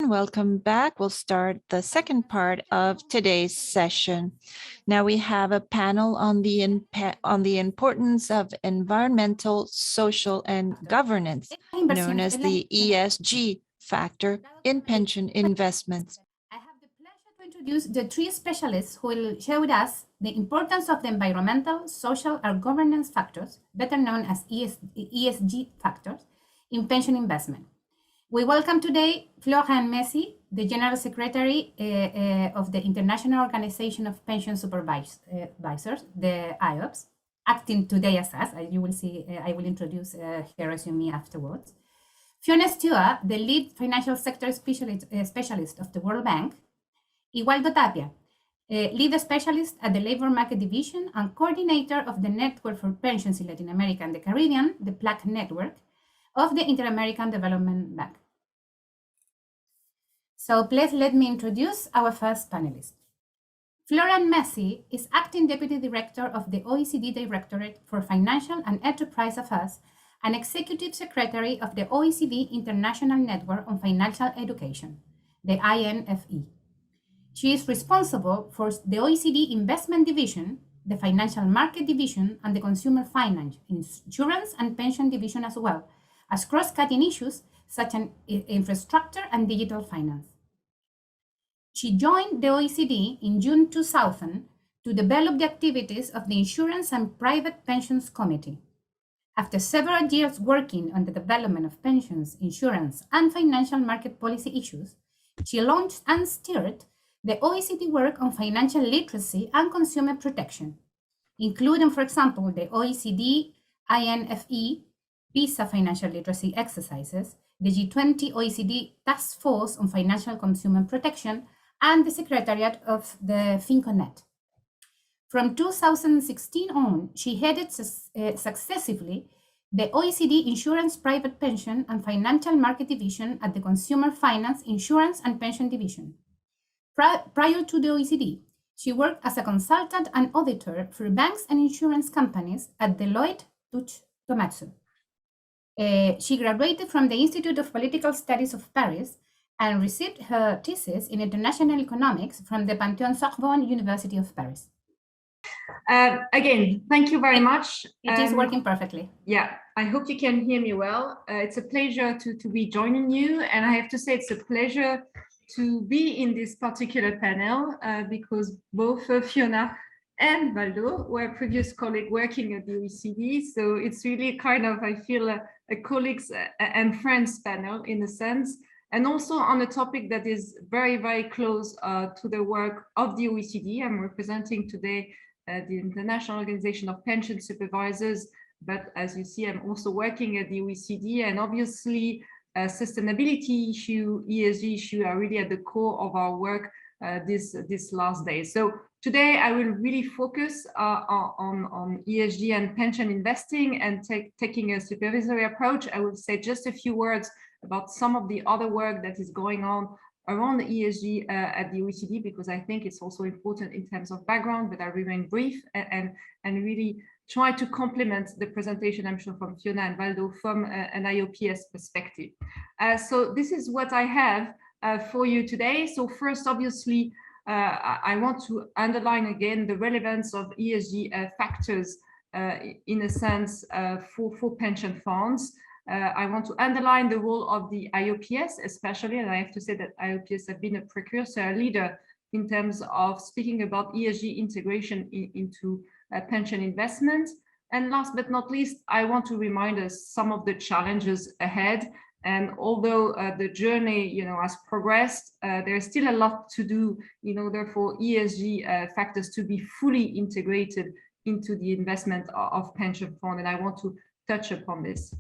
everyone. Welcome back. We'll start the second part of today's session. Now we have a panel on the importance of environmental, social, and governance, known as the ESG factor in pension investments. I have the pleasure to introduce the three specialists who will share with us the importance of the environmental, social, and governance factors, better known as ESG factors, in pension investment. We welcome today Florian Messi, the General Secretary of the International Organization of Pension Supervisors, the IOPS, acting today as us. You will see, I will introduce her resume afterwards. Fiona Stuart, the lead financial sector specialist of the World Bank. Igualdo Tapia, lead specialist at the Labor Market Division and coordinator of the Network for Pensions in Latin America and the Caribbean, the PLAC network, of the Inter-American Development Bank. So please let me introduce our first panelist. Florian Messi is Acting Deputy Director of the OECD Directorate for Financial and Enterprise Affairs and Executive Secretary of the OECD International Network on Financial Education, the INFE. She is responsible for the OECD Investment Division, the Financial Market Division, and the Consumer Finance, Insurance and Pension Division, as well as cross-cutting issues such as infrastructure and digital finance. She joined the OECD in June 2000 to develop the activities of the Insurance and Private Pensions Committee. After several years working on the development of pensions, insurance, and financial market policy issues, she launched and steered the OECD work on financial literacy and consumer protection, including, for example, the OECD INFE PISA financial literacy exercises, the G20 OECD Task Force on Financial Consumer Protection, and the Secretariat of the FinConet. From 2016 on, she headed successively the OECD Insurance, Private Pension, and Financial Market Division at the Consumer Finance, Insurance, and Pension Division. Prior to the OECD, she worked as a consultant and auditor for banks and insurance companies at Deloitte Touche Tohmatsu. She graduated from the Institute of Political Studies of Paris and received her thesis in international economics from the Panthéon-Sorbonne University of Paris. Again, thank you very much. It is working perfectly. Yeah, I hope you can hear me well. It's a pleasure to be joining you. And I have to say it's a pleasure to be in this particular panel because both Fiona and Valdo were previous colleagues working at the OECD. So it's really kind of, I feel, a colleagues and friends panel in a sense, and also on a topic that is very, very close to the work of the OECD. I'm representing today the International Organization of Pension Supervisors, but as you see, I'm also working at the OECD, and obviously sustainability issue, ESG issue are really at the core of our work this last day. So today I will really focus on ESG and pension investing and taking a supervisory approach. I will say just a few words about some of the other work that is going on around the ESG at the OECD, because I think it's also important in terms of background, but I remain brief and really try to complement the presentation, I'm sure, from Fiona and Valdo from an IOPS perspective. So this is what I have for you today. So first, obviously, I want to underline again the relevance of ESG factors in a sense for pension funds. I want to underline the role of the IOPS, especially, and I have to say that IOPS have been a precursor, a leader in terms of speaking about ESG integration into pension investment. And last but not least, I want to remind us some of the challenges ahead. And although the journey, has progressed, there's still a lot to do in order for ESG factors to be fully integrated into the investment of pension fund. And I want to touch upon this.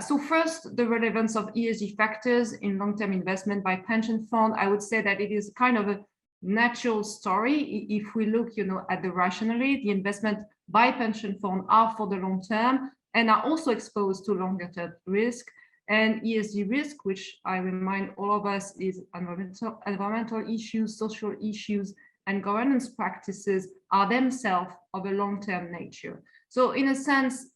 So first, the relevance of ESG factors in long-term investment by pension fund. I would say that it is kind of a natural story. If we look, at the rationally, the investment by pension fund are for the long term and are also exposed to longer term risk. And ESG risk, which I remind all of us is environmental issues, social issues, and governance practices are themselves of a long-term nature. So in a sense,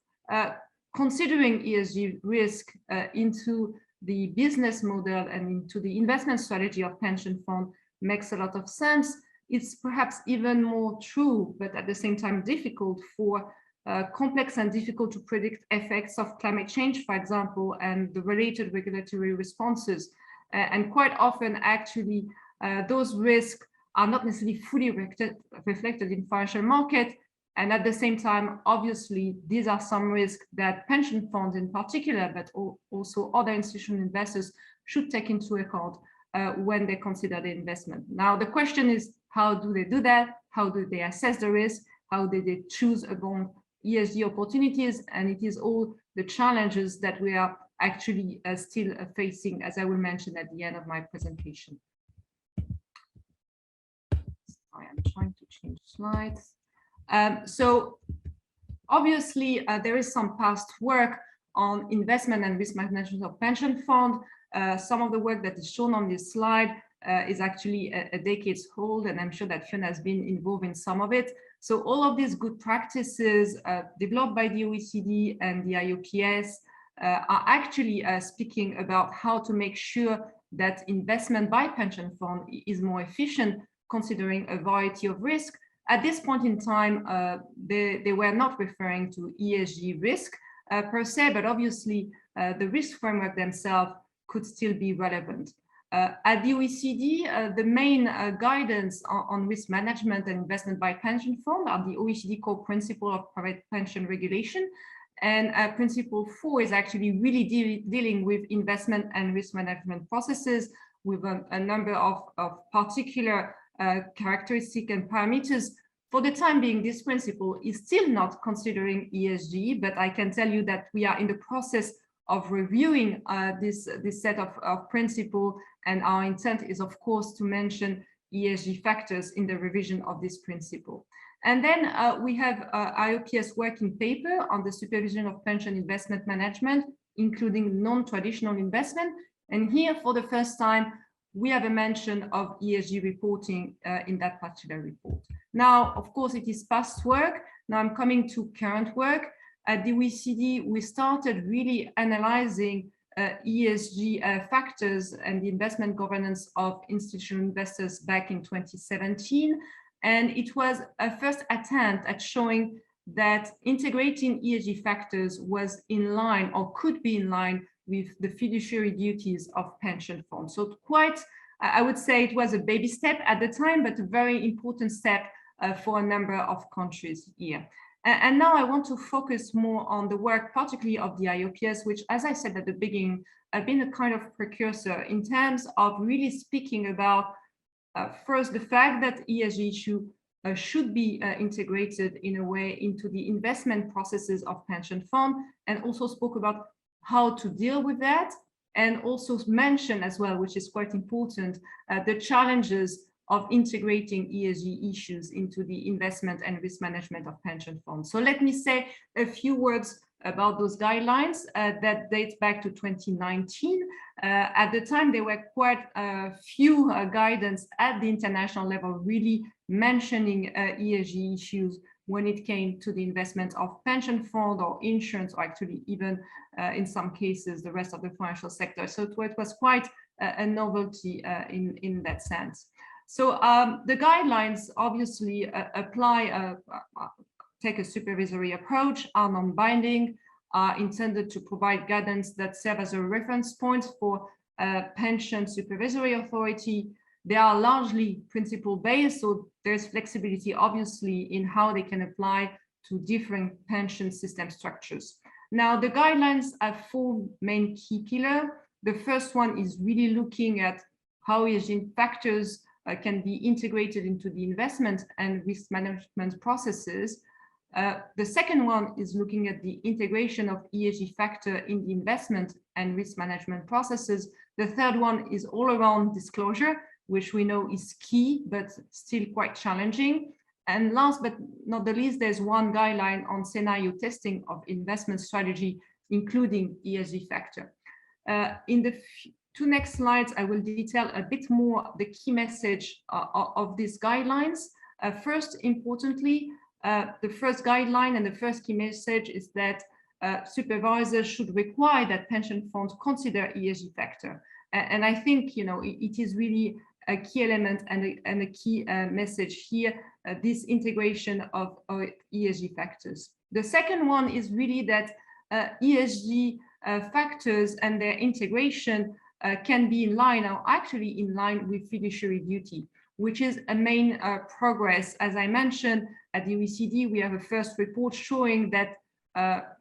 considering ESG risk into the business model and into the investment strategy of pension fund makes a lot of sense, it's perhaps even more true, but at the same time difficult for complex and difficult to predict effects of climate change, for example, and the related regulatory responses. And quite often, actually, those risks are not necessarily fully reflected in financial market. And at the same time, obviously, these are some risks that pension funds in particular, but also other institutional investors should take into account when they consider the investment. Now, the question is, how do they do that? How do they assess the risk? How do they choose among ESG opportunities? And it is all the challenges that we are actually still facing, as I will mention at the end of my presentation. Sorry, I'm trying to change slides. So obviously, there is some past work on investment and risk management of pension fund. Some of the work that is shown on this slide is actually a decades old, and I'm sure that Fiona has been involved in some of it. So all of these good practices developed by the OECD and the IOPS are actually speaking about how to make sure that investment by pension fund is more efficient, considering a variety of risks. At this point in time, they were not referring to ESG risk per se, but obviously the risk framework themselves could still be relevant. At the OECD, the main guidance on risk management and investment by pension fund are the OECD core principle of private pension regulation. And principle 4 is actually really dealing with investment and risk management processes with a number of particular characteristics and parameters. For the time being, this principle is still not considering ESG, but I can tell you that we are in the process of reviewing this set of principles, and our intent is, of course, to mention ESG factors in the revision of this principle. And then we have IOPS working paper on the supervision of pension investment management, including non-traditional investment. And here, for the first time, we have a mention of ESG reporting in that particular report. Now, of course, it is past work. Now I'm coming to current work. At the OECD, we started really analyzing ESG factors and the investment governance of institutional investors back in 2017. And it was a first attempt at showing that integrating ESG factors was in line or could be in line with the fiduciary duties of pension funds. So quite, I would say it was a baby step at the time, but a very important step for a number of countries here. And now I want to focus more on the work, particularly of the IOPS, which, as I said at the beginning, have been a kind of precursor in terms of really speaking about, first, the fact that ESG issue should be integrated in a way into the investment processes of pension fund, and also spoke about how to deal with that, and also mention as well, which is quite important, the challenges of integrating ESG issues into the investment and risk management of pension funds. So let me say a few words about those guidelines that date back to 2019. At the time, there were quite a few guidance at the international level really mentioning ESG issues when it came to the investment of pension fund or insurance, or actually even in some cases, the rest of the financial sector. So it was quite a novelty in that sense. So the guidelines obviously apply, take a supervisory approach, are non-binding, are intended to provide guidance that serve as a reference point for pension supervisory authority. They are largely principle-based, so there's flexibility obviously in how they can apply to different pension system structures. Now, the guidelines have four main key pillars. The first one is really looking at how ESG factors can be integrated into the investment and risk management processes. The second one is looking at the integration of ESG factor in the investment and risk management processes. The third one is all around disclosure, which we know is key, but still quite challenging. And last but not the least, there's one guideline on scenario testing of investment strategy, including ESG factor. In the two next slides, I will detail a bit more the key message of these guidelines. First, importantly, the first guideline and the first key message is that supervisors should require that pension funds consider ESG factor. And I think, it is really a key element and a key message here, this integration of ESG factors. The second one is really that ESG factors and their integration can be in line, or actually in line with fiduciary duty, which is a main progress. As I mentioned, at the OECD, we have a first report showing that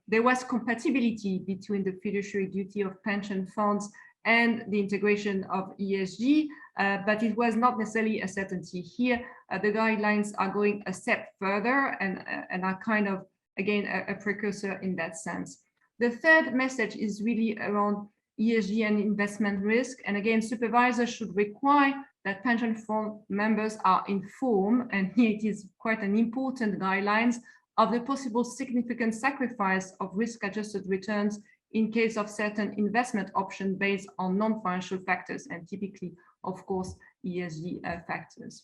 there was compatibility between the fiduciary duty of pension funds and the integration of ESG, but it was not necessarily a certainty. Here, the guidelines are going a step further and are kind of, again, a precursor in that sense. The third message is really around ESG and investment risk. And again, supervisors should require that pension fund members are informed, and here it is quite an important guidelines, of the possible significant sacrifice of risk-adjusted returns in case of certain investment options based on non-financial factors, and typically, of course, ESG factors.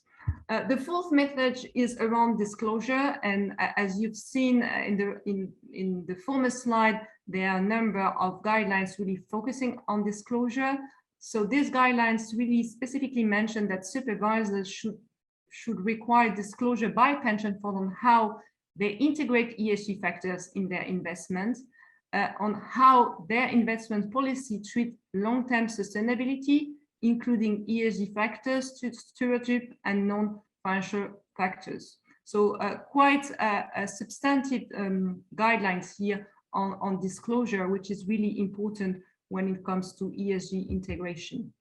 The fourth message is around disclosure, and as you've seen in the former slide, there are a number of guidelines really focusing on disclosure. So these guidelines really specifically mention that supervisors should require disclosure by pension funds on how they integrate ESG factors in their investments, on how their investment policy treats long-term sustainability, including ESG factors, stewardship, and non-financial factors. So quite a substantive guidelines here on disclosure, which is really important when it comes to ESG integration.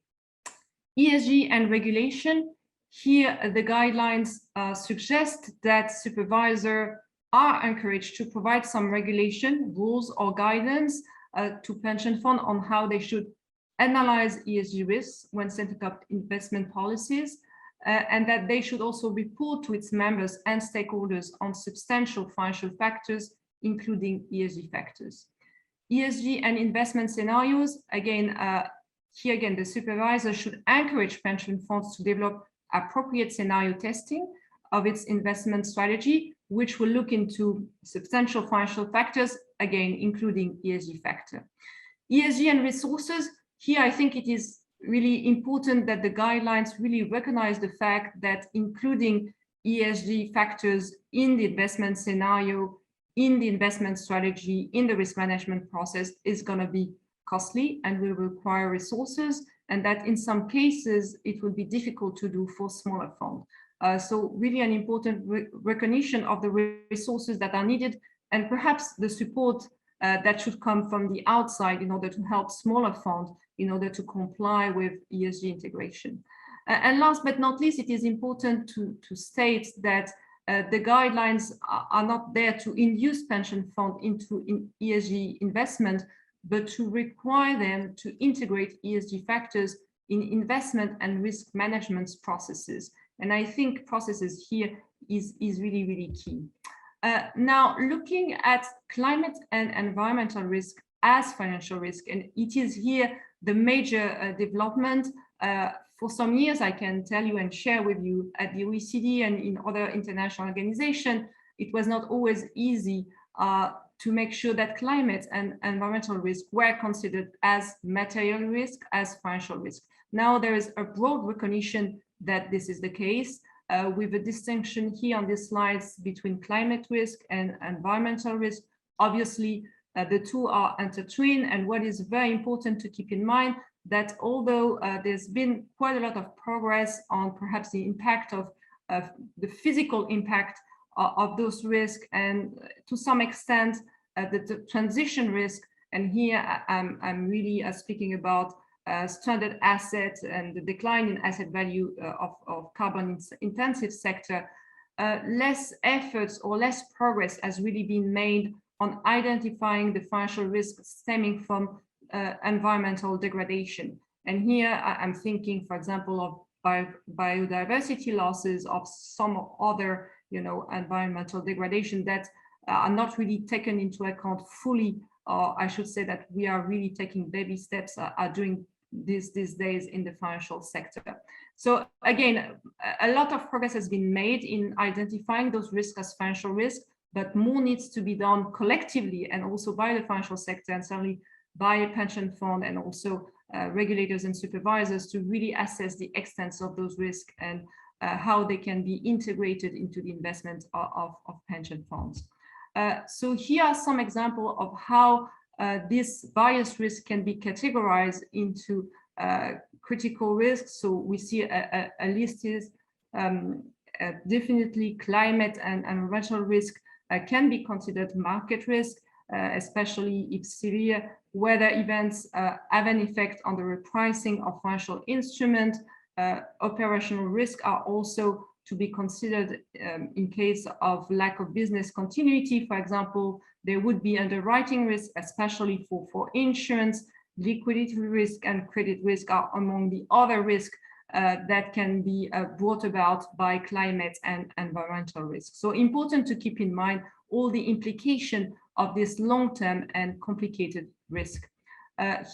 ESG and regulation. Here, the guidelines suggest that supervisors are encouraged to provide some regulation, rules, or guidance to pension funds on how they should analyze ESG risks when setting up investment policies, and that they should also report to its members and stakeholders on substantial financial factors, including ESG factors. ESG and investment scenarios, again, here again, the supervisor should encourage pension funds to develop appropriate scenario testing of its investment strategy, which will look into substantial financial factors, again, including ESG factor. ESG and resources, here I think it is really important that the guidelines really recognize the fact that including ESG factors in the investment scenario, in the investment strategy, in the risk management process is going to be costly and will require resources, and that in some cases it will be difficult to do for smaller funds. So really an important recognition of the resources that are needed, and perhaps the support that should come from the outside in order to help smaller funds in order to comply with ESG integration. And last but not least, it is important to state that the guidelines are not there to induce pension funds into ESG investment, but to require them to integrate ESG factors in investment and risk management processes. And I think processes here is really, really key. Now, looking at climate and environmental risk as financial risk, and it is here the major development. For some years, I can tell you and share with you at the OECD and in other international organizations, it was not always easy to make sure that climate and environmental risk were considered as material risk, as financial risk. Now there is a broad recognition that this is the case, with a distinction here on these slides between climate risk and environmental risk. Obviously, the two are intertwined, and what is very important to keep in mind that although there's been quite a lot of progress on perhaps the impact of the physical impact of those risks, and to some extent the transition risk, and here I'm really speaking about stranded assets and the decline in asset value of carbon intensive sector, less efforts or less progress has really been made on identifying the financial risks stemming from environmental degradation. And here I'm thinking, for example, of biodiversity losses, of some other, environmental degradation that are not really taken into account fully, or I should say that we are really taking baby steps, are doing these days in the financial sector. So again, a lot of progress has been made in identifying those risks as financial risk, but more needs to be done collectively and also by the financial sector and certainly by a pension fund and also regulators and supervisors to really assess the extent of those risks and how they can be integrated into the investment of pension funds. So here are some examples of how this various risk can be categorized into critical risks. So we see a list is definitely climate and environmental risk can be considered market risk, especially if severe weather events have an effect on the repricing of financial instruments. Operational risk are also to be considered in case of lack of business continuity. For example, there would be underwriting risk, especially for insurance. Liquidity risk and credit risk are among the other risks that can be brought about by climate and environmental risk. So important to keep in mind all the implication of this long-term and complicated risk.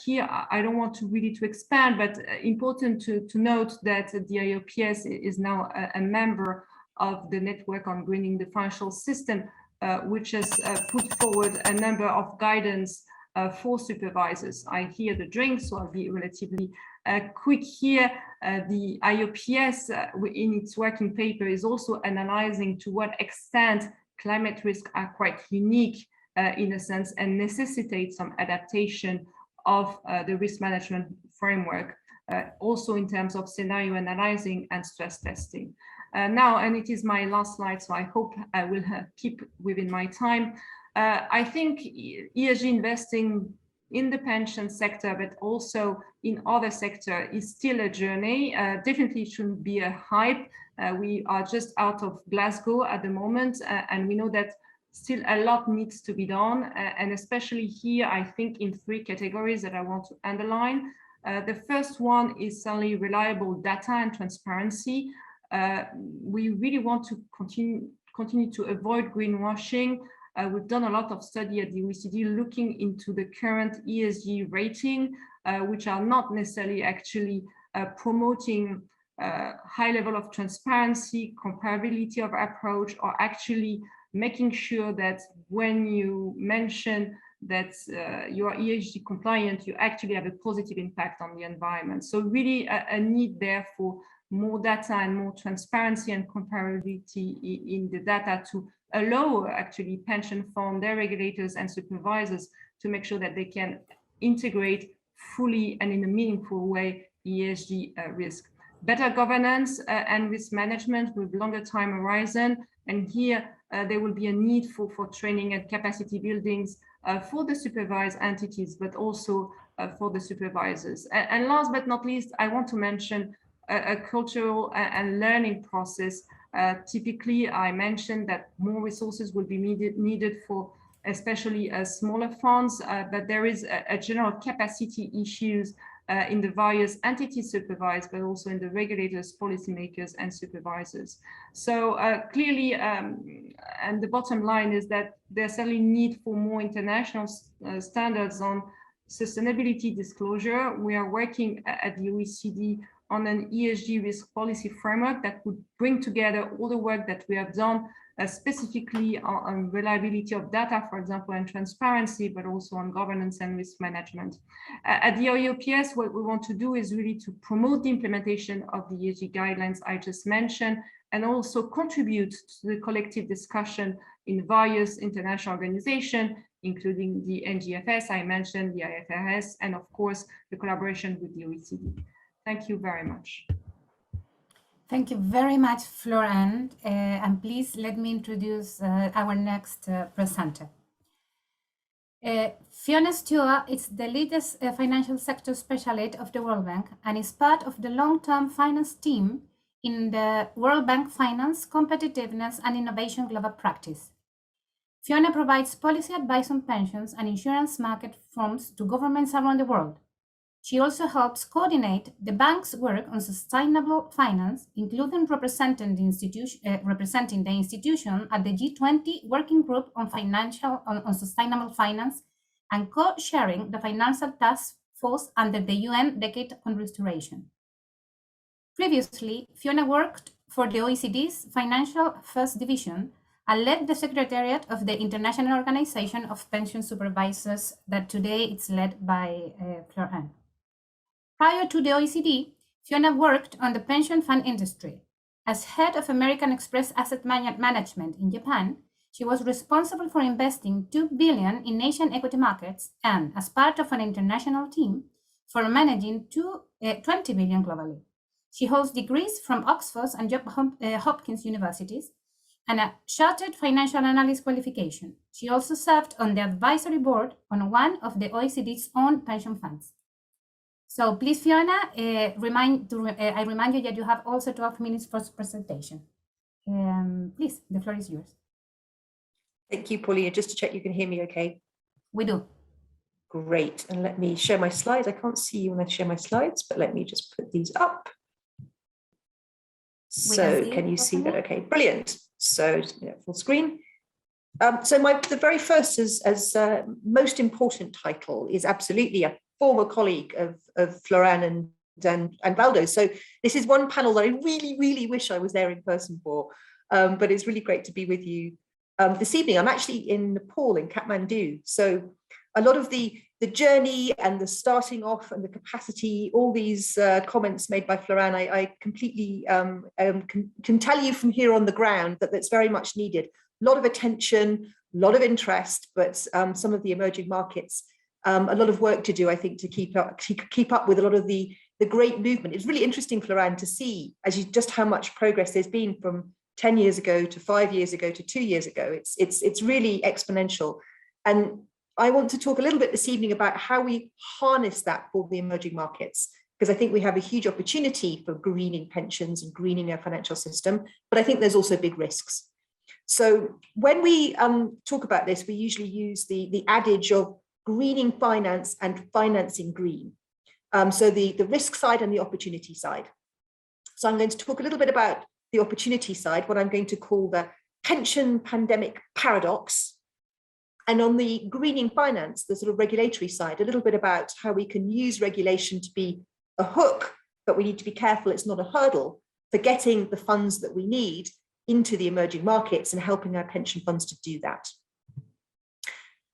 Here, I don't want to really expand, but important to note that the IOPS is now a member of the Network on Greening the Financial System, which has put forward a number of guidance for supervisors. I hear the drink, so I'll be relatively quick here. The IOPS in its working paper is also analyzing to what extent climate risks are quite unique in a sense and necessitate some adaptation of the risk management framework, also in terms of scenario analyzing and stress testing. Now, and it is my last slide, so I hope I will keep within my time. I think ESG investing in the pension sector, but also in other sectors is still a journey. Definitely shouldn't be a hype. We are just out of Glasgow at the moment, and we know that still a lot needs to be done. And especially here, I think in three categories that I want to underline. The first one is certainly reliable data and transparency. We really want to continue to avoid greenwashing. We've done a lot of study at the OECD looking into the current ESG rating, which are not necessarily actually promoting high level of transparency, comparability of approach, or actually making sure that when you mention that you are ESG compliant, you actually have a positive impact on the environment. So really a need there for more data and more transparency and comparability in the data to allow actually pension fund, their regulators and supervisors to make sure that they can integrate fully and in a meaningful way ESG risk. Better governance and risk management with longer time horizon. And here there will be a need for training and capacity buildings for the supervised entities, but also for the supervisors. And last but not least, I want to mention a cultural and learning process. Typically, I mentioned that more resources will be needed for especially smaller funds, but there is a general capacity issues in the various entities supervised, but also in the regulators, policymakers, and supervisors. So clearly, and the bottom line is that there's certainly need for more international standards on sustainability disclosure. We are working at the OECD on an ESG risk policy framework that would bring together all the work that we have done specifically on reliability of data, for example, and transparency, but also on governance and risk management. At the IOPS, what we want to do is really to promote the implementation of the ESG guidelines I just mentioned, and also contribute to the collective discussion in various international organizations, including the NGFS, I mentioned, the IFRS, and of course, the collaboration with the OECD. Thank you very much. Thank you very much, Florent. And please let me introduce our next presenter. Fiona Stuart is the latest financial sector specialist of the World Bank and is part of the long-term finance team in the World Bank Finance, Competitiveness and Innovation Global Practice. Fiona provides policy advice on pensions and insurance market firms to governments around the world. She also helps coordinate the bank's work on sustainable finance, including representing the institution at the G20 Working Group on Sustainable Finance and co-chairing the Financial Task Force under the UN Decade on Restoration. Previously, Fiona worked for the OECD's Financial Affairs Division and led the secretariat of the International Organization of Pension Supervisors that today it's led by Fleur-Anne. Prior to the OECD, Fiona worked on the pension fund industry. As head of American Express Asset Management in Japan, she was responsible for investing $2 billion in Asian equity markets and, as part of an international team, for managing $20 billion globally. She holds degrees from Oxford and Johns Hopkins universities and a chartered financial analyst qualification. She also served on the advisory board on one of the OECD's own pension funds. So please, Fiona, I remind you that you have also 12 minutes for presentation. Please, the floor is yours. Thank you, Paulina. Just to check you can hear me okay? We do. Great. And let me share my slides. I can't see you when I share my slides, but let me just put these up. So can you see that? Okay, brilliant. So full screen. So the very first as most important title is absolutely a former colleague of Fleur-Anne and Valdo. So this is one panel that I really, really wish I was there in person for, but it's really great to be with you this evening. I'm actually in Nepal, in Kathmandu. So a lot of the journey and the starting off and the capacity, all these comments made by Fleur-Anne, I completely can tell you from here on the ground that that's very much needed. A lot of attention, a lot of interest, but some of the emerging markets, a lot of work to do, I think, to keep up with a lot of the great movement. It's really interesting, Fleur-Anne, to see just how much progress there's been from 10 years ago to 5 years ago to 2 years ago. It's really exponential. And I want to talk a little bit this evening about how we harness that for the emerging markets, because I think we have a huge opportunity for greening pensions and greening our financial system, but I think there's also big risks. So when we talk about this, we usually use the adage of greening finance and financing green. So the risk side and the opportunity side. So I'm going to talk a little bit about the opportunity side, what I'm going to call the pension pandemic paradox. And on the greening finance, the sort of regulatory side, a little bit about how we can use regulation to be a hook, but we need to be careful it's not a hurdle for getting the funds that we need into the emerging markets and helping our pension funds to do that.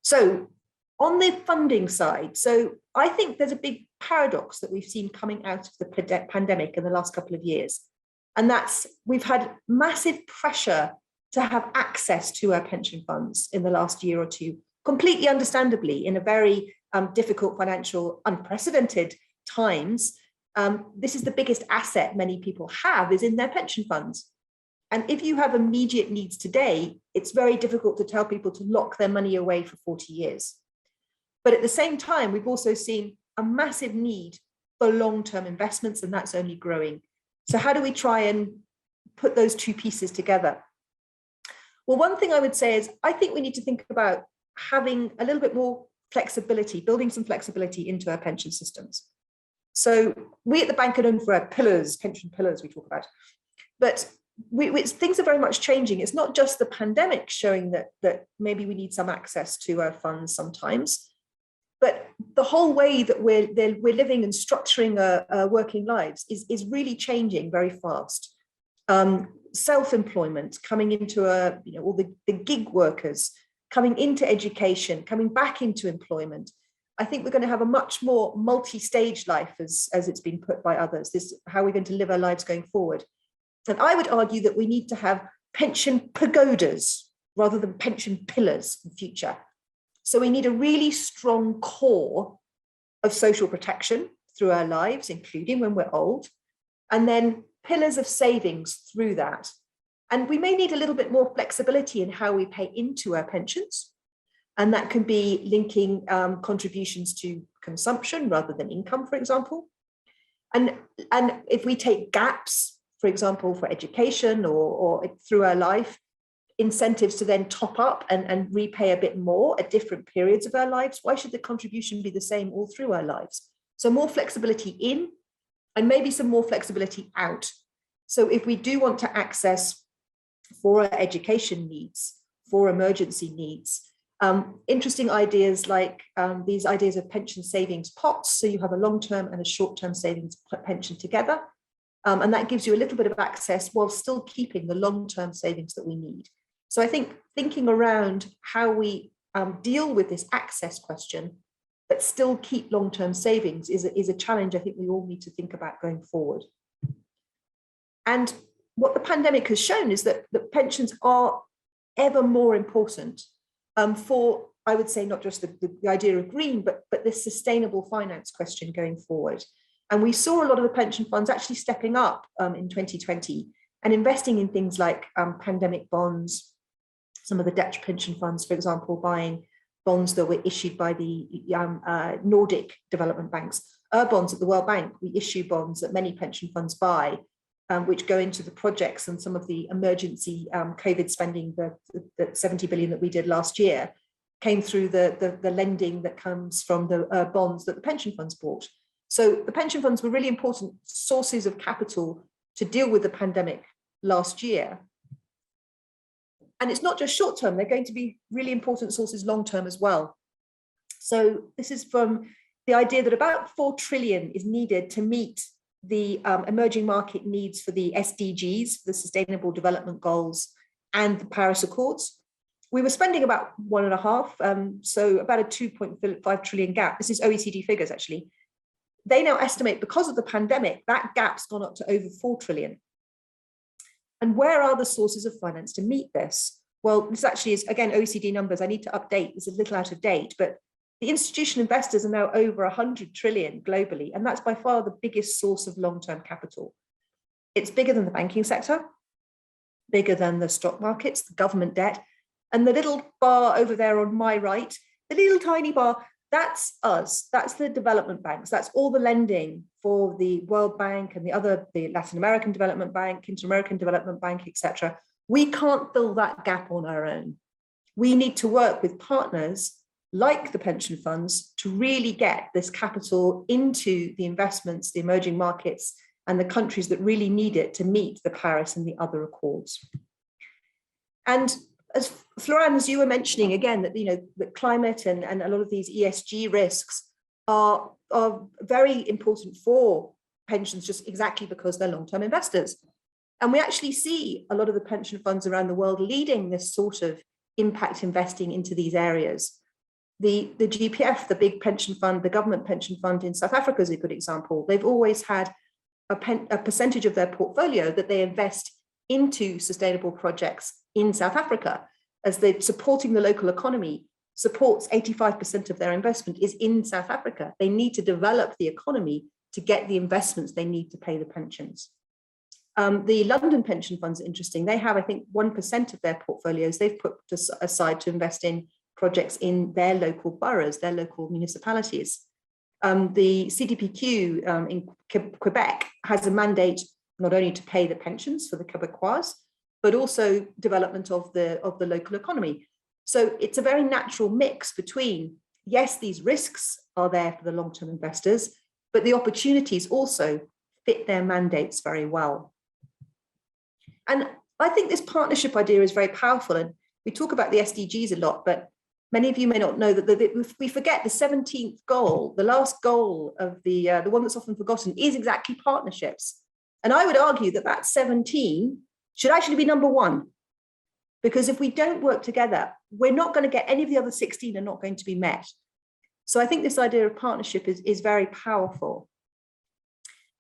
So on the funding side, so I think there's a big paradox that we've seen coming out of the pandemic in the last couple of years. And that's we've had massive pressure to have access to our pension funds in the last year or two, completely understandably, in a very difficult financial, unprecedented times. This is the biggest asset many people have is in their pension funds. And if you have immediate needs today, it's very difficult to tell people to lock their money away for 40 years. But at the same time, we've also seen a massive need for long-term investments, and that's only growing. So how do we try and put those two pieces together? Well, one thing I would say is I think we need to think about having a little bit more flexibility, building some flexibility into our pension systems. So we at the bank are known for our pillars, pension pillars we talk about, but things are very much changing. It's not just the pandemic showing that maybe we need some access to our funds sometimes, but the whole way that we're living and structuring our working lives is really changing very fast. Self-employment coming into all the gig workers coming into education, coming back into employment. I think we're going to have a much more multi-stage life as it's been put by others. This how we're going to live our lives going forward. And I would argue that we need to have pension pagodas rather than pension pillars in the future. So we need a really strong core of social protection through our lives, including when we're old, and then pillars of savings through that. And we may need a little bit more flexibility in how we pay into our pensions. And that can be linking contributions to consumption rather than income, for example. And if we take gaps, for example, for education or through our life, incentives to then top up and repay a bit more at different periods of our lives, why should the contribution be the same all through our lives? So more flexibility in and maybe some more flexibility out. So if we do want to access for our education needs, for emergency needs, interesting ideas like these ideas of pension savings pots. So you have a long-term and a short-term savings pension together. And that gives you a little bit of access while still keeping the long-term savings that we need. So I think thinking around how we deal with this access question, but still keep long-term savings is a challenge I think we all need to think about going forward. And what the pandemic has shown is that pensions are ever more important for, I would say, not just the idea of green, but this sustainable finance question going forward. And we saw a lot of the pension funds actually stepping up in 2020 and investing in things like pandemic bonds, some of the Dutch pension funds, for example, buying bonds that were issued by the Nordic development banks. Bonds at the World Bank, we issue bonds that many pension funds buy, which go into the projects, and some of the emergency COVID spending, the 70 billion that we did last year, came through the lending that comes from the bonds that the pension funds bought. So the pension funds were really important sources of capital to deal with the pandemic last year. And it's not just short term, they're going to be really important sources long term as well. So this is from the idea that about 4 trillion is needed to meet the emerging market needs for the SDGs, the Sustainable Development Goals, and the Paris Accords. We were spending about 1.5, so about a 2.5 trillion gap. This is OECD figures, actually. They now estimate, because of the pandemic, that gap's gone up to over 4 trillion. And where are the sources of finance to meet this? Well, this actually is, again, OECD numbers. I need to update, it's a little out of date, but the institutional investors are now over 100 trillion globally, and that's by far the biggest source of long-term capital. It's bigger than the banking sector, bigger than the stock markets, the government debt, and the little bar over there on my right, the little tiny bar, that's us, that's the development banks, that's all the lending for the World Bank and the Latin American Development Bank, Inter-American Development Bank, etc. We can't fill that gap on our own. We need to work with partners like the pension funds to really get this capital into the investments, the emerging markets, and the countries that really need it to meet the Paris and the other accords. And as Florian, as you were mentioning again, that the climate and a lot of these ESG risks are very important for pensions, just exactly because they're long-term investors. And we actually see a lot of the pension funds around the world leading this sort of impact investing into these areas. The GPF, the big pension fund, the government pension fund in South Africa is a good example. They've always had a percentage of their portfolio that they invest into sustainable projects in South Africa, as they're supporting the local economy. Supports 85% of their investment is in South Africa. They need to develop the economy to get the investments they need to pay the pensions. The London pension funds are interesting. They have, I think, 1% of their portfolios they've put aside to invest in projects in their local boroughs, their local municipalities. The CDPQ in Quebec has a mandate not only to pay the pensions for the Quebecois, but also development of the local economy. So it's a very natural mix between, yes, these risks are there for the long-term investors, but the opportunities also fit their mandates very well. And I think this partnership idea is very powerful. And we talk about the SDGs a lot, but many of you may not know that we forget the 17th goal, the last goal of the one that's often forgotten, is exactly partnerships. And I would argue that 17 should actually be number 1. Because if we don't work together, we're not going to get any of the other 16 are not going to be met. So I think this idea of partnership is very powerful.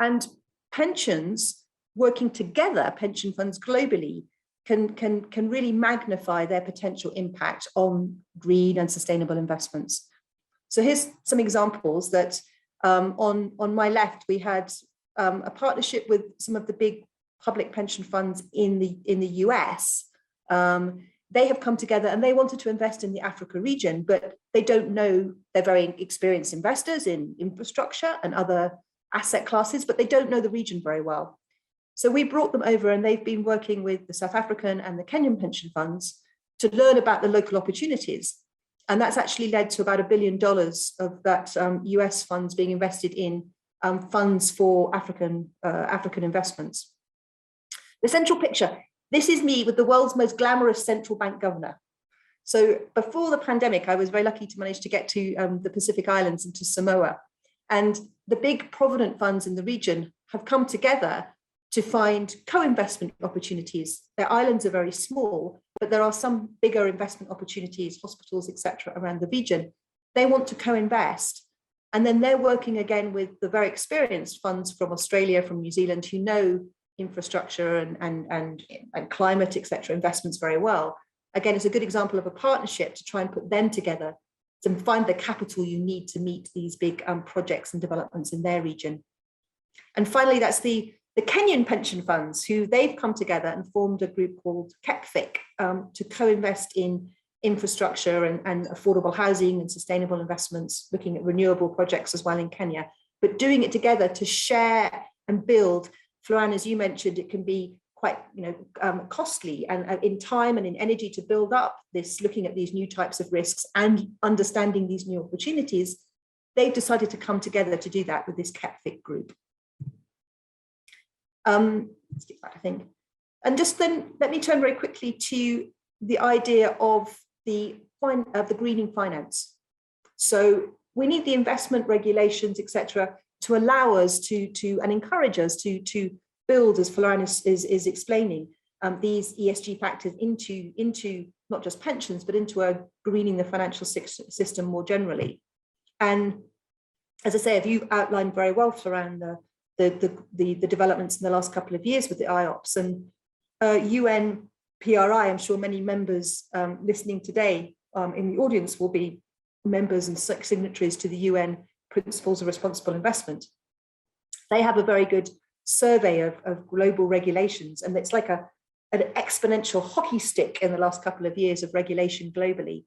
And pensions working together, pension funds globally, can really magnify their potential impact on green and sustainable investments. So here's some examples that on my left, we had a partnership with some of the big public pension funds in the US. They have come together and they wanted to invest in the Africa region, but they don't know, they're very experienced investors in infrastructure and other asset classes, but they don't know the region very well. So we brought them over and they've been working with the South African and the Kenyan pension funds to learn about the local opportunities. And that's actually led to about $1 billion of that US funds being invested in funds for African investments. The central picture, this is me with the world's most glamorous central bank governor. So before the pandemic, I was very lucky to manage to get to the Pacific Islands and to Samoa. And the big provident funds in the region have come together to find co-investment opportunities. Their islands are very small, but there are some bigger investment opportunities, hospitals, etc., around the region. They want to co-invest. And then they're working again with the very experienced funds from Australia, from New Zealand, who know infrastructure and climate, etc., investments very well. Again, it's a good example of a partnership to try and put them together to find the capital you need to meet these big projects and developments in their region. And finally, that's the Kenyan pension funds, who they've come together and formed a group called KEPFIC to co-invest in infrastructure and affordable housing and sustainable investments, looking at renewable projects as well in Kenya, but doing it together to share and build. Florian, as you mentioned, it can be quite costly and in time and in energy to build up this, looking at these new types of risks and understanding these new opportunities. They've decided to come together to do that with this KEPFIC group. I think. And just then, let me turn very quickly to the idea of the greening finance. So we need the investment regulations, etc., to allow us to and encourage us to build, as Florian is explaining, these ESG factors into not just pensions, but into a greening the financial system more generally. And as I say, if you outlined very well, Florian, the developments in the last couple of years with the IOPS and UN PRI, I'm sure many members listening today in the audience will be members and signatories to the UN Principles of Responsible Investment. They have a very good survey of global regulations, and it's like an exponential hockey stick in the last couple of years of regulation globally.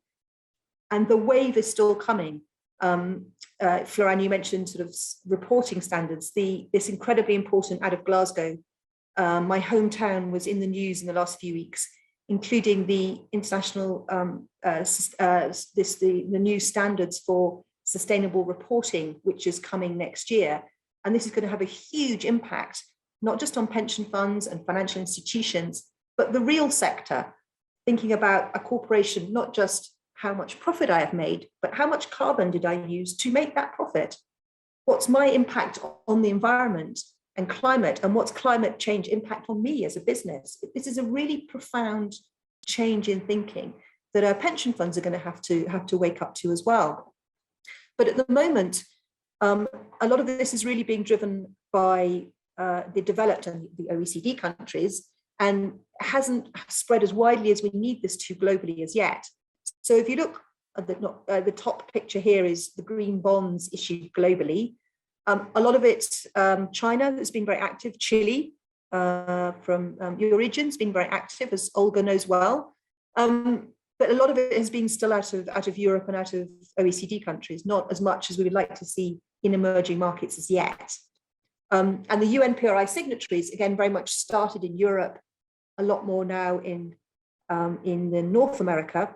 And the wave is still coming. Florian, you mentioned sort of reporting standards, this incredibly important out of Glasgow. My hometown was in the news in the last few weeks, including the international, the new standards for sustainable reporting, which is coming next year. And this is going to have a huge impact, not just on pension funds and financial institutions, but the real sector, thinking about a corporation, not just how much profit I have made, but how much carbon did I use to make that profit? What's my impact on the environment and climate, and what's climate change impact on me as a business? This is a really profound change in thinking that our pension funds are going to have to wake up to as well. But at the moment, a lot of this is really being driven by the developed and the OECD countries, and hasn't spread as widely as we need this to globally as yet. So if you look at the top picture here is the green bonds issued globally. A lot of it, China has been very active, Chile from your region's been very active, as Olga knows well. But a lot of it has been still out of Europe and out of OECD countries, not as much as we would like to see in emerging markets as yet. And the UN PRI signatories, again, very much started in Europe, a lot more now in the North America,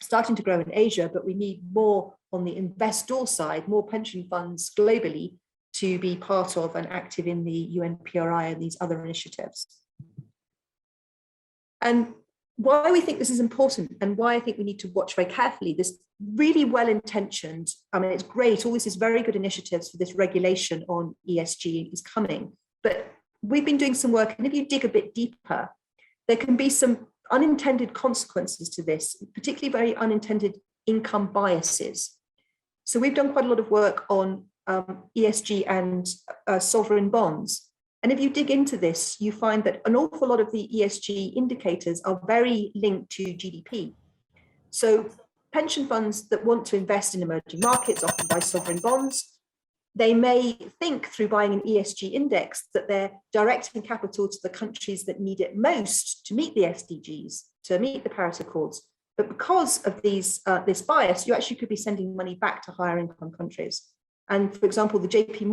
starting to grow in Asia, but we need more on the investor side, more pension funds globally to be part of and active in the UN PRI and these other initiatives. And why we think this is important and why I think we need to watch very carefully, this really well-intentioned, I mean, it's great, all this is very good initiatives for this regulation on ESG is coming, but we've been doing some work, and if you dig a bit deeper, there can be some unintended consequences to this, particularly very unintended income biases. So we've done quite a lot of work on ESG and sovereign bonds. And if you dig into this, you find that an awful lot of the ESG indicators are very linked to GDP. So pension funds that want to invest in emerging markets, often buy sovereign bonds, they may think through buying an ESG index that they're directing capital to the countries that need it most to meet the SDGs, to meet the Paris Accords. But because of this bias, you actually could be sending money back to higher income countries. And for example, the JP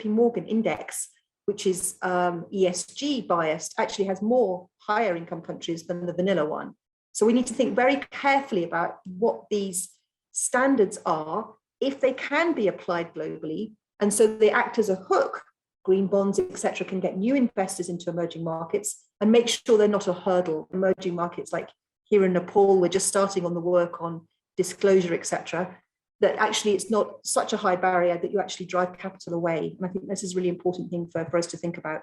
Morgan index, which is ESG biased, actually has more higher income countries than the vanilla one. So we need to think very carefully about what these standards are, if they can be applied globally, and so they act as a hook. Green bonds, etc., can get new investors into emerging markets and make sure they're not a hurdle. Emerging markets like here in Nepal, we're just starting on the work on disclosure, etc., that actually it's not such a high barrier that you actually drive capital away. And I think this is a really important thing for us to think about.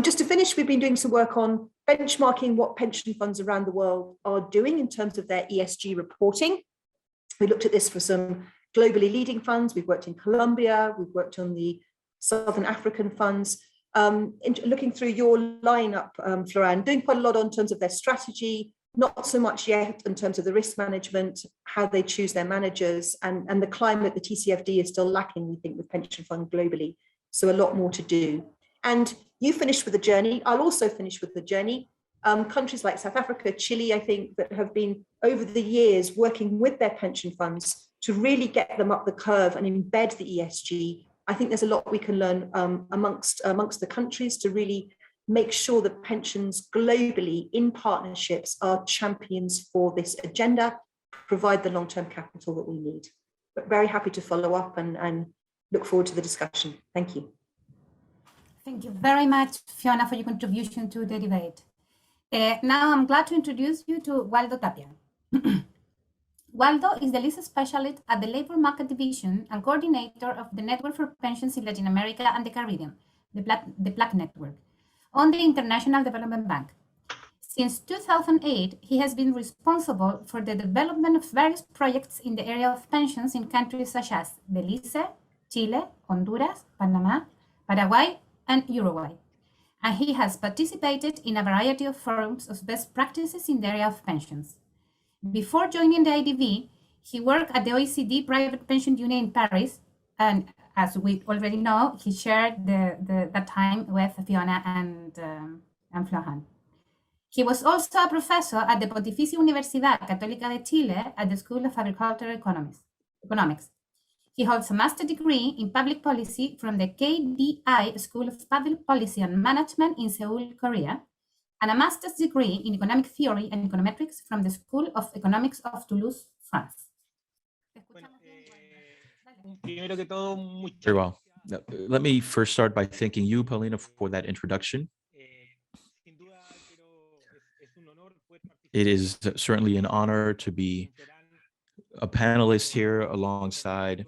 Just to finish, we've been doing some work on benchmarking what pension funds around the world are doing in terms of their ESG reporting. We looked at this for some globally leading funds. We've worked in Colombia, we've worked on the Southern African funds. Looking through your lineup, Florian, doing quite a lot on terms of their strategy, not so much yet in terms of the risk management, how they choose their managers, and the climate, the TCFD is still lacking, we think, with pension funds globally. So a lot more to do. And you finished with the journey. I'll also finish with the journey. Countries like South Africa, Chile, I think, that have been over the years working with their pension funds to really get them up the curve and embed the ESG. I think there's a lot we can learn amongst the countries to really make sure that pensions globally in partnerships are champions for this agenda, provide the long-term capital that we need. But very happy to follow up and look forward to the discussion. Thank you. Thank you very much, Fiona, for your contribution to the debate. Now I'm glad to introduce you to Waldo Tapia. Waldo is the lead specialist at the Labor Market Division and coordinator of the Network for Pensions in Latin America and the Caribbean, the PLAC Network, on the International Development Bank. Since 2008, he has been responsible for the development of various projects in the area of pensions in countries such as Belize, Chile, Honduras, Panama, Paraguay, and Uruguay. And he has participated in a variety of forums of best practices in the area of pensions. Before joining the IDB, he worked at the OECD Private Pension Union in Paris, and as we already know, he shared that time with Fiona and Florian. He was also a professor at the Pontificia Universidad Católica de Chile at the School of Agricultural Economics. He holds a master's degree in public policy from the KDI School of Public Policy and Management in Seoul, Korea, and a master's degree in economic theory and econometrics from the School of Economics of Toulouse, France. Very well. Let me first start by thanking you, Paulina, for that introduction. It is certainly an honor to be a panelist here alongside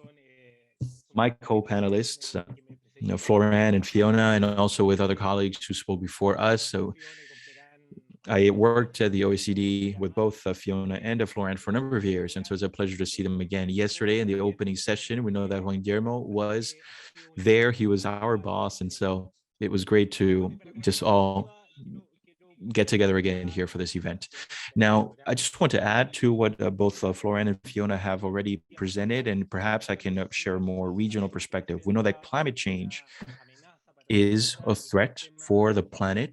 my co-panelists, Florian and Fiona, and also with other colleagues who spoke before us. So I worked at the OECD with both Fiona and Florian for a number of years, and so it's a pleasure to see them again. Yesterday in the opening session, we know that Juan Guillermo was there. He was our boss, and so it was great to just all get together again here for this event. Now, I just want to add to what both Florian and Fiona have already presented, and perhaps I can share a more regional perspective. We know that climate change is a threat for the planet,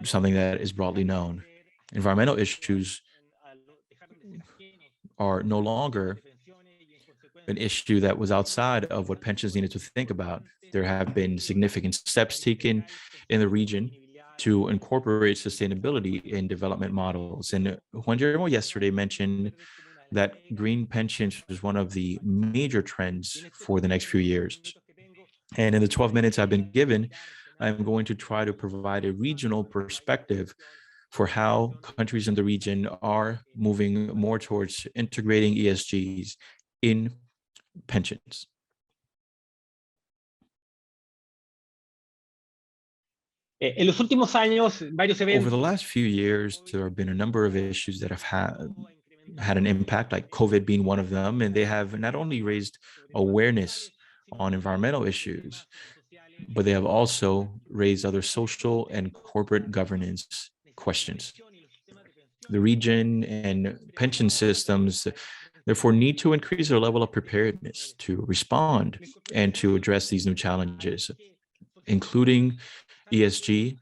something that is broadly known. Environmental issues are no longer an issue that was outside of what pensions needed to think about. There have been significant steps taken in the region to incorporate sustainability in development models. And Juan Guillermo yesterday mentioned that green pensions is one of the major trends for the next few years. And in the 12 minutes I've been given, I'm going to try to provide a regional perspective for how countries in the region are moving more towards integrating ESGs in pensions. En los últimos años, varios eventos. Over the last few years, there have been a number of issues that have had an impact, like COVID being one of them, and they have not only raised awareness on environmental issues, but they have also raised other social and corporate governance questions. The region and pension systems therefore need to increase their level of preparedness to respond and to address these new challenges, including ESG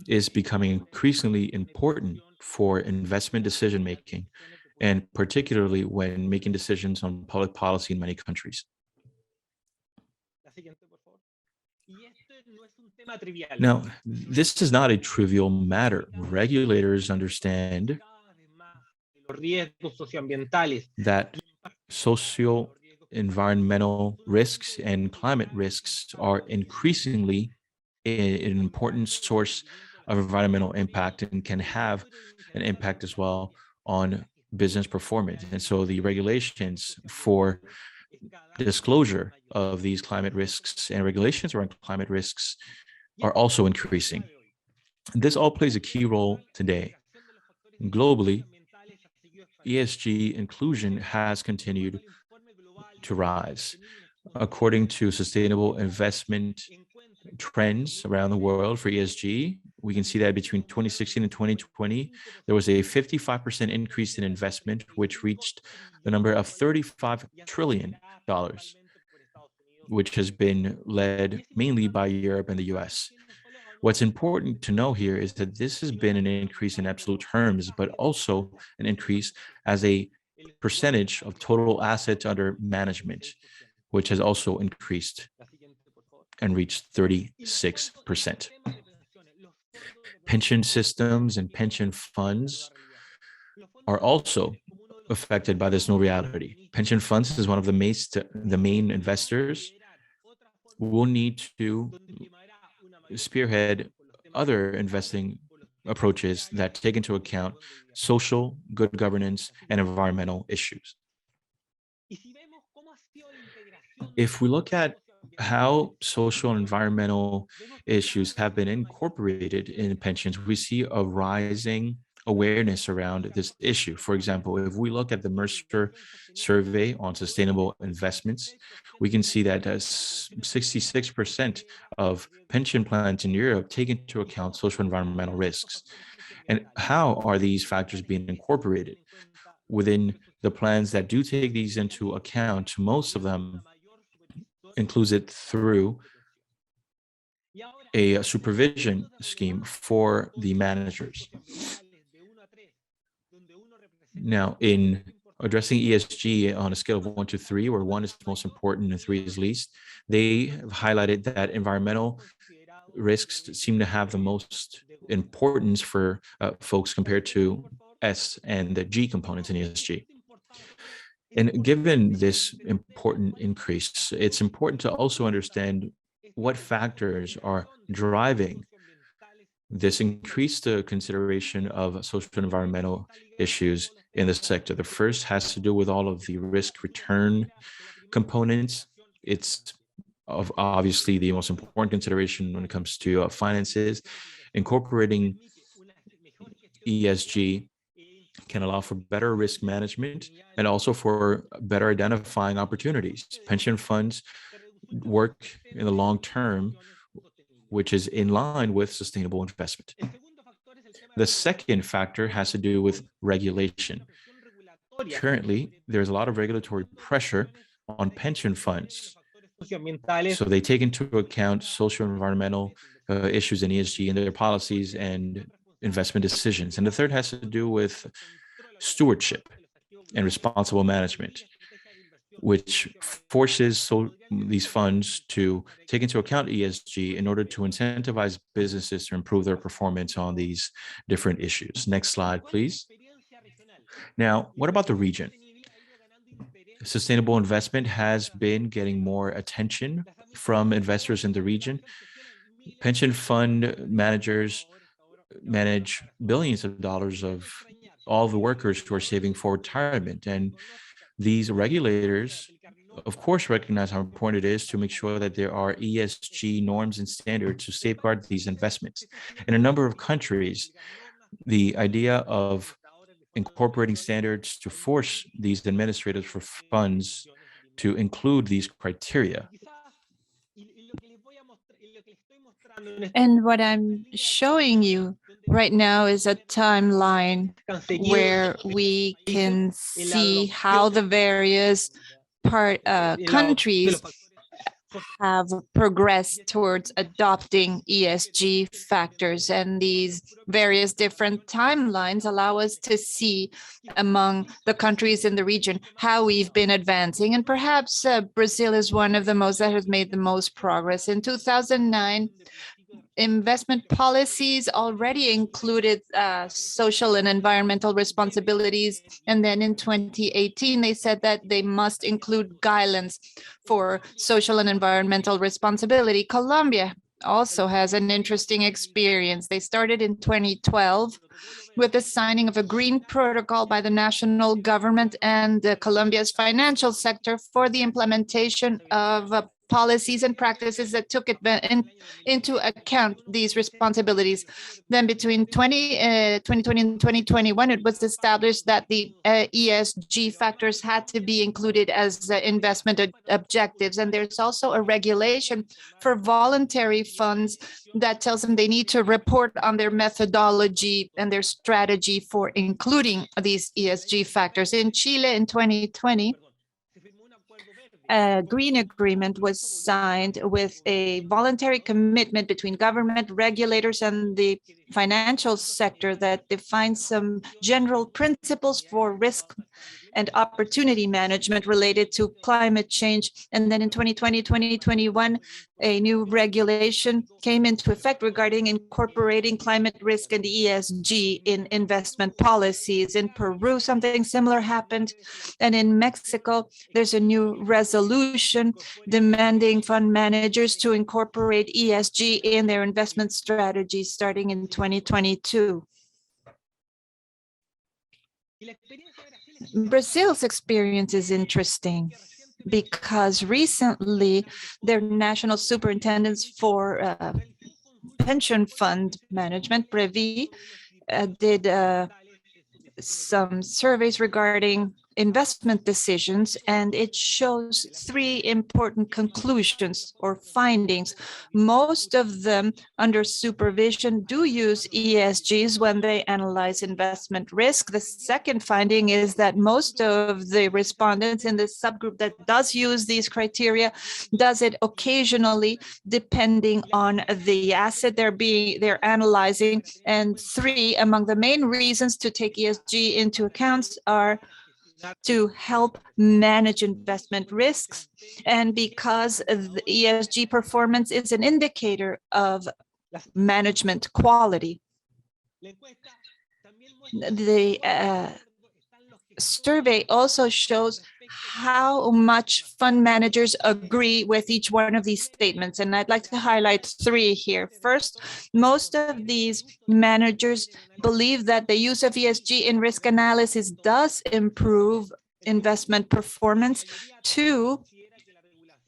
is becoming increasingly important for investment decision-making, and particularly when making decisions on public policy in many countries. Now, this is not a trivial matter. Regulators understand that social, environmental risks and climate risks are increasingly an important source of environmental impact and can have an impact as well on business performance. And so the regulations for disclosure of these climate risks and regulations around climate risks are also increasing. This all plays a key role today. Globally, ESG inclusion has continued to rise. According to sustainable investment trends around the world for ESG, we can see that between 2016 and 2020, there was a 55% increase in investment, which reached the number of $35 trillion, which has been led mainly by Europe and the US. What's important to know here is that this has been an increase in absolute terms, but also an increase as a percentage of total assets under management, which has also increased and reached 36%. Pension systems and pension funds are also affected by this new reality. Pension funds is one of the main investors who will need to spearhead other investing approaches that take into account social, good governance, and environmental issues. If we look at how social and environmental issues have been incorporated in pensions, we see a rising awareness around this issue. For example, if we look at the Mercer survey on sustainable investments, we can see that 66% of pension plans in Europe take into account social and environmental risks. And how are these factors being incorporated? Within the plans that do take these into account, most of them includes it through a supervision scheme for the managers. Now, in addressing ESG on a scale of 1 to 3, where 1 is most important and 3 is least, they have highlighted that environmental risks seem to have the most importance for folks compared to S and the G components in ESG. And given this important increase, it's important to also understand what factors are driving this increased consideration of social and environmental issues in the sector. The first has to do with all of the risk return components. It's obviously the most important consideration when it comes to finances. Incorporating ESG can allow for better risk management and also for better identifying opportunities. Pension funds work in the long term, which is in line with sustainable investment. The second factor has to do with regulation. Currently, there's a lot of regulatory pressure on pension funds. So they take into account social and environmental issues in ESG in their policies and investment decisions. And the third has to do with stewardship and responsible management, which forces these funds to take into account ESG in order to incentivize businesses to improve their performance on these different issues. Next slide, please. Now, what about the region? Sustainable investment has been getting more attention from investors in the region. Pension fund managers manage billions of dollars of all the workers who are saving for retirement. And these regulators, of course, recognize how important it is to make sure that there are ESG norms and standards to safeguard these investments. In a number of countries, the idea of incorporating standards to force these administrators for funds to include these criteria. And what I'm showing you right now is a timeline where we can see how the various countries have progressed towards adopting ESG factors. And these various different timelines allow us to see among the countries in the region how we've been advancing. And perhaps Brazil is one of the most that has made the most progress. In 2009, investment policies already included social and environmental responsibilities. And then in 2018, they said that they must include guidelines for social and environmental responsibility. Colombia also has an interesting experience. They started in 2012 with the signing of a green protocol by the national government and Colombia's financial sector for the implementation of policies and practices that took into account these responsibilities. Then between 2020 and 2021, it was established that the ESG factors had to be included as investment objectives. And there's also a regulation for voluntary funds that tells them they need to report on their methodology and their strategy for including these ESG factors. In Chile in 2020, a green agreement was signed with a voluntary commitment between government regulators and the financial sector that defines some general principles for risk and opportunity management related to climate change. And then in 2020, 2021, a new regulation came into effect regarding incorporating climate risk and ESG in investment policies. In Peru, something similar happened. And in Mexico, there's a new resolution demanding fund managers to incorporate ESG in their investment strategies starting in 2022. Brazil's experience is interesting because recently their national superintendents for pension fund management, Previ, did some surveys regarding investment decisions, and it shows three important conclusions or findings. Most of them under supervision do use ESGs when they analyze investment risk. The second finding is that most of the respondents in this subgroup that does use these criteria does it occasionally depending on the asset they're analyzing. And three, among the main reasons to take ESG into account are to help manage investment risks, and because the ESG performance is an indicator of management quality. The survey also shows how much fund managers agree with each one of these statements. And I'd like to highlight three here. First, most of these managers believe that the use of ESG in risk analysis does improve investment performance. Two,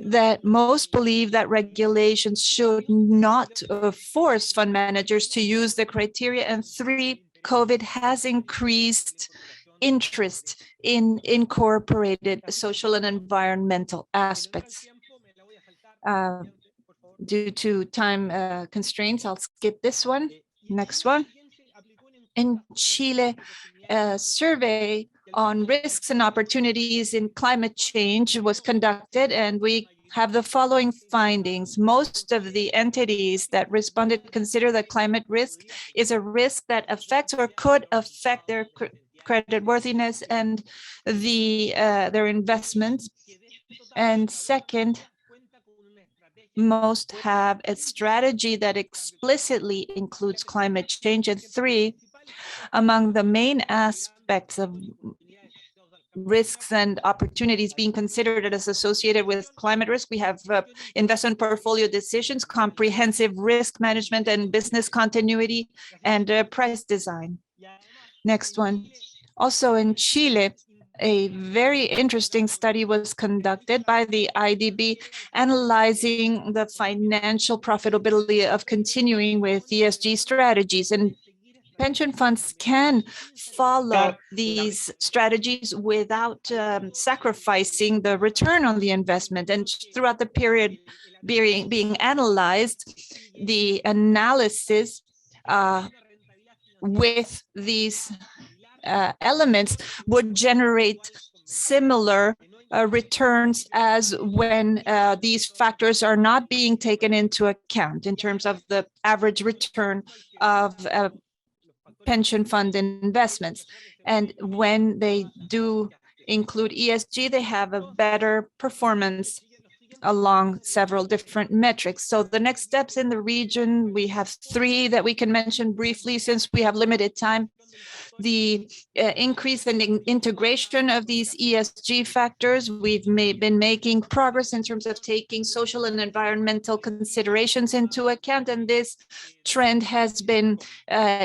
that most believe that regulations should not force fund managers to use the criteria. And three, COVID has increased interest in incorporated social and environmental aspects. Due to time constraints, I'll skip this one. Next one. In Chile, a survey on risks and opportunities in climate change was conducted, and we have the following findings. Most of the entities that responded consider that climate risk is a risk that affects or could affect their creditworthiness and their investments. And second, most have a strategy that explicitly includes climate change. And three, among the main aspects of risks and opportunities being considered as associated with climate risk, we have investment portfolio decisions, comprehensive risk management and business continuity, and price design. Next one. Also in Chile, a very interesting study was conducted by the IDB analyzing the financial profitability of continuing with ESG strategies. And pension funds can follow these strategies without sacrificing the return on the investment. And throughout the period being analyzed, the analysis with these elements would generate similar returns as when these factors are not being taken into account in terms of the average return of pension fund investments. And when they do include ESG, they have a better performance. along several different metrics. So the next steps in the region, we have 3 that we can mention briefly since we have limited time. The increase in integration of these ESG factors. We've been making progress in terms of taking social and environmental considerations into account, and this trend has been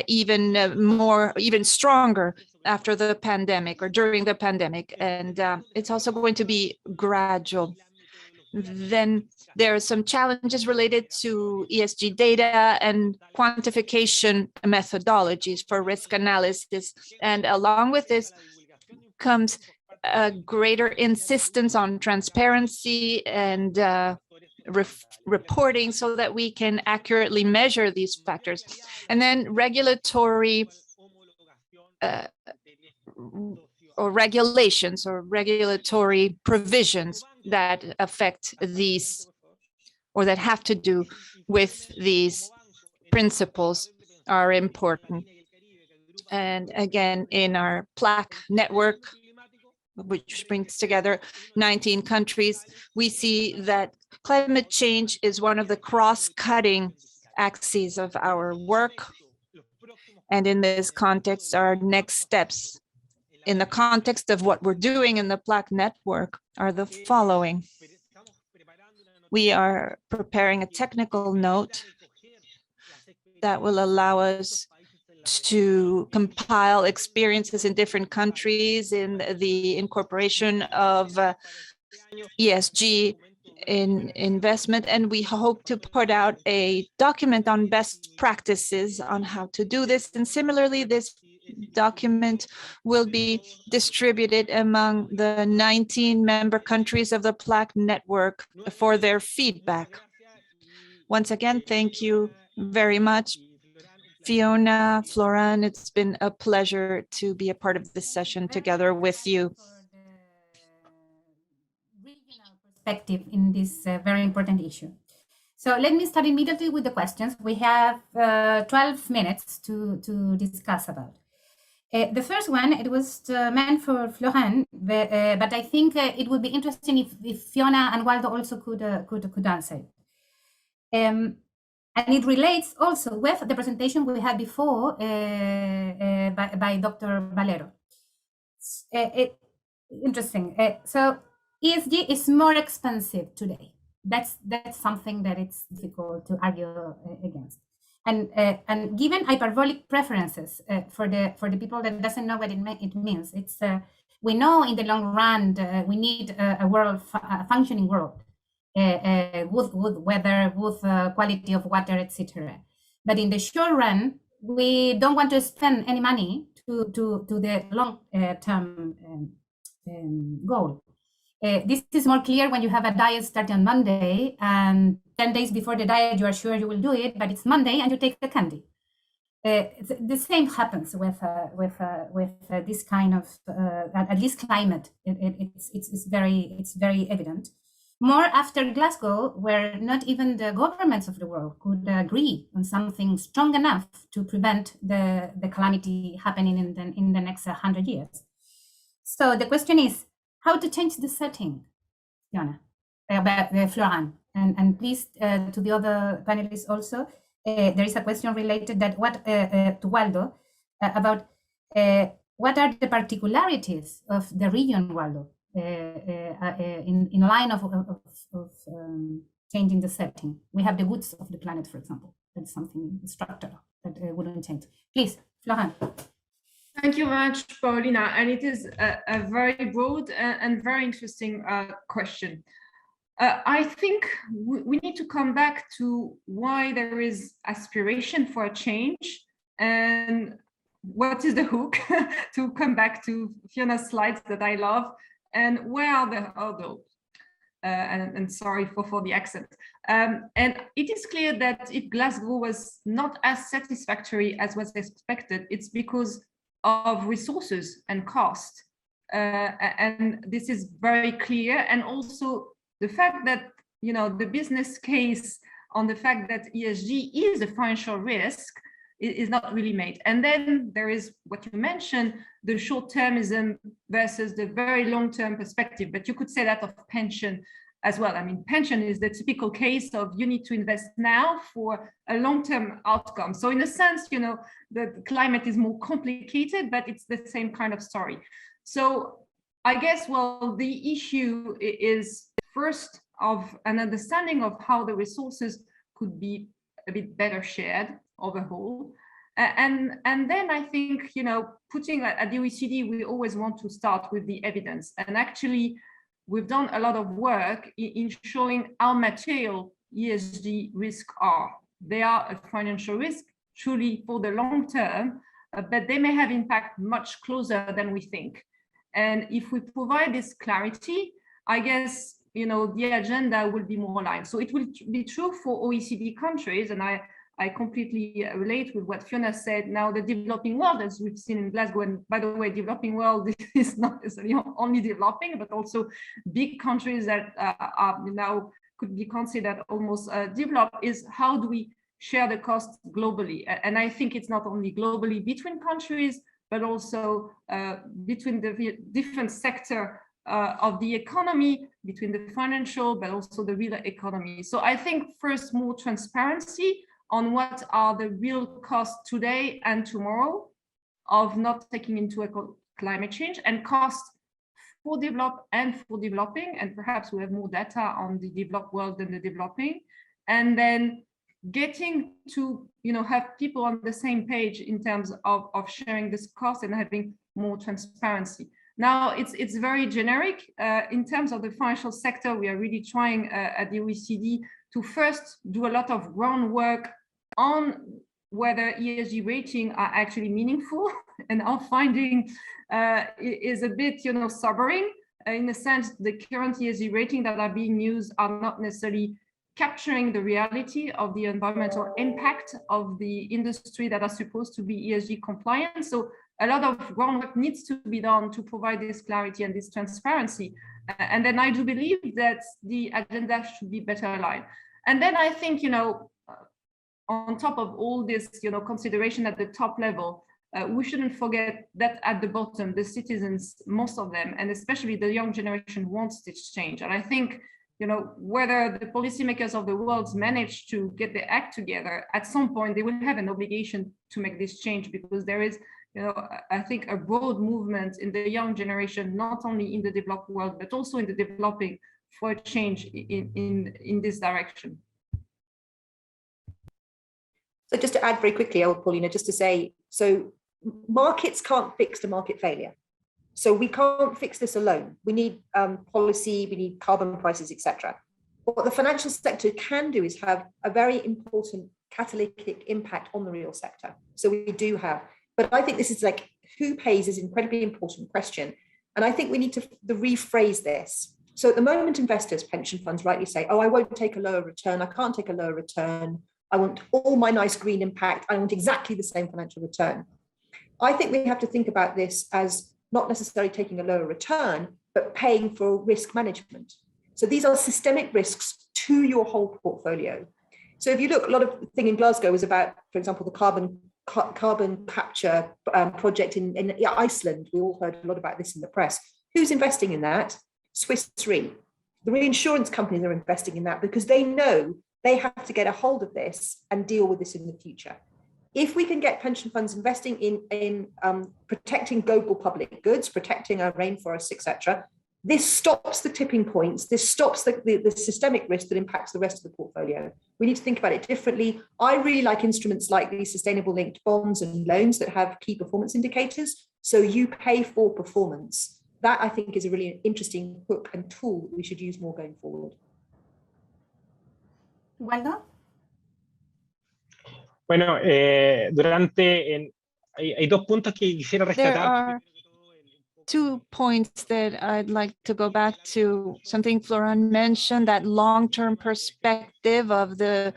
even stronger after the pandemic or during the pandemic, and it's also going to be gradual. Then there are some challenges related to ESG data and quantification methodologies for risk analysis. And along with this comes a greater insistence on transparency and reporting so that we can accurately measure these factors. And then regulatory or regulations or regulatory provisions that affect these or that have to do with these principles are important. And again, in our PLAC network, which brings together 19 countries, we see that climate change is one of the cross-cutting axes of our work. And in this context, our next steps in the context of what we're doing in the PLAC network are the following. We are preparing a technical note that will allow us to compile experiences in different countries in the incorporation of ESG in investment, and we hope to put out a document on best practices on how to do this. And similarly, this document will be distributed among the 19 member countries of the PLAC network for their feedback. Once again, thank you very much, Fiona, Florent. It's been a pleasure to be a part of this session together with you. Regional perspective in this very important issue. So let me start immediately with the questions. We have 12 minutes to discuss about. The first one, it was meant for Florent, but I think it would be interesting if Fiona and Waldo also could answer. And it relates also with the presentation we had before by Dr. Valero. Interesting. So ESG is more expensive today. That's something that it's difficult to argue against. And given hyperbolic preferences for the people that doesn't know what it means, it's we know in the long run we need a functioning world with weather, with quality of water, etc. But in the short run, we don't want to spend any money to the long term goal. This is more clear when you have a diet starting on Monday, and 10 days before the diet, you are sure you will do it, but it's Monday and you take the candy. The same happens with this kind of, at least climate. It's very evident. More after Glasgow, where not even the governments of the world could agree on something strong enough to prevent the calamity happening in the next 100 years. So the question is, how to change the setting, Fiona, Florent, and please to the other panelists also. There is a question related to Waldo about what are the particularities of the region, Waldo, in line of changing the setting. We have the woods of the planet, for example. That's something structural that wouldn't change. Please, Florent. Thank you very much, Paulina. And it is a very broad and very interesting question. I think we need to come back to why there is aspiration for a change and what is the hook, to come back to Fiona's slides that I love, and where are the hurdles? And sorry for the accent. And it is clear that if Glasgow was not as satisfactory as was expected, it's because of resources and cost. And this is very clear. And also the fact that, you know, the business case on the fact that ESG is a financial risk is not really made. And then there is what you mentioned, the short-termism versus the very long-term perspective. But you could say that of pension as well. I mean, pension is the typical case of you need to invest now for a long-term outcome. So in a sense, you know, the climate is more complicated, but it's the same kind of story. So I guess, well, the issue is first of an understanding of how the resources could be a bit better shared overall. And then I think, you know, putting at the OECD, we always want to start with the evidence. And actually, we've done a lot of work in showing how material ESG risks are. They are a financial risk, truly for the long term, but they may have impact much closer than we think. And if we provide this clarity, I guess, you know, the agenda will be more aligned. So it will be true for OECD countries, and I completely relate with what Fiona said. Now, the developing world, as we've seen in Glasgow, and by the way, developing world is not necessarily only developing, but also big countries that are now could be considered almost developed, is how do we share the costs globally? And I think it's not only globally between countries, but also between the different sector of the economy, between the financial, but also the real economy. So I think first, more transparency on what are the real costs today and tomorrow of not taking into account climate change, and cost for developed and for developing, and perhaps we have more data on the developed world than the developing, and then getting to, you know, have people on the same page in terms of sharing this cost and having more transparency. Now, it's very generic. In terms of the financial sector, we are really trying at the OECD to first do a lot of groundwork on whether ESG rating are actually meaningful, and our finding is a bit, you know, sobering. In a sense, the current ESG rating that are being used are not necessarily capturing the reality of the environmental impact of the industry that are supposed to be ESG compliant. So a lot of groundwork needs to be done to provide this clarity and this transparency. And then I do believe that the agenda should be better aligned. And then I think, you know, on top of all this, you know, consideration at the top level, we shouldn't forget that at the bottom, the citizens, most of them, and especially the young generation, wants this change. And I think, you know, whether the policymakers of the world manage to get their act together, at some point they will have an obligation to make this change, because there is, you know, I think a broad movement in the young generation, not only in the developed world, but also in the developing, for a change in this direction. So just to add very quickly, Paulina, just to say, so markets can't fix the market failure. So we can't fix this alone. We need policy, we need carbon prices, etc. What the financial sector can do is have a very important catalytic impact on the real sector. So we do have, but I think this is like, who pays is an incredibly important question. And I think we need to rephrase this. So at the moment, investors, pension funds rightly say, oh, I won't take a lower return. I can't take a lower return. I want all my nice green impact. I want exactly the same financial return. I think we have to think about this as not necessarily taking a lower return, but paying for risk management. So these are systemic risks to your whole portfolio. So if you look, a lot of the thing in Glasgow was about, for example, the carbon capture project in Iceland. We all heard a lot about this in the press. Who's investing in that? Swiss Re. The reinsurance companies are investing in that because they know they have to get a hold of this and deal with this in the future. If we can get pension funds investing in protecting global public goods, protecting our rainforests, etc., this stops the tipping points. This stops the systemic risk that impacts the rest of the portfolio. We need to think about it differently. I really like instruments like these sustainable linked bonds and loans that have key performance indicators. So you pay for performance. That, I think, is a really interesting hook and tool that we should use more going forward. Waldo? Bueno, hay dos puntos que quisiera There rescatar. are 2 points that I'd like to go back to. Something Florent mentioned, that long-term perspective of the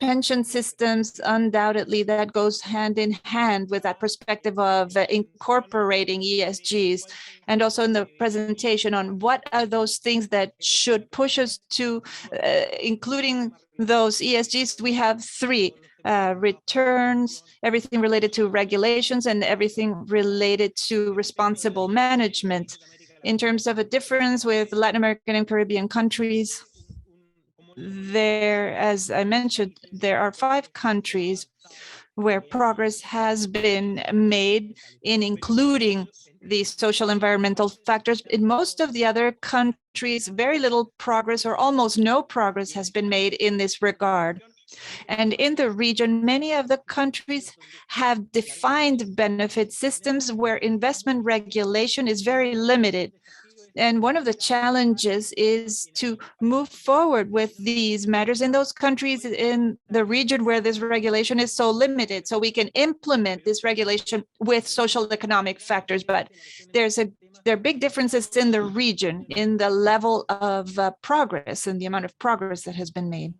pension systems. Undoubtedly, that goes hand in hand with that perspective of incorporating ESGs. And also in the presentation on what are those things that should push us to including those ESGs. We have 3. Returns, everything related to regulations, and everything related to responsible management. In terms of a difference with Latin American and Caribbean countries, there, as I mentioned, there are 5 countries where progress has been made in including these social environmental factors. In most of the other countries, very little progress or almost no progress has been made in this regard. And in the region, many of the countries have defined benefit systems where investment regulation is very limited. And one of the challenges is to move forward with these matters in those countries in the region where this regulation is so limited, so we can implement this regulation with social economic factors. But there are big differences in the region, in the level of progress and the amount of progress that has been made.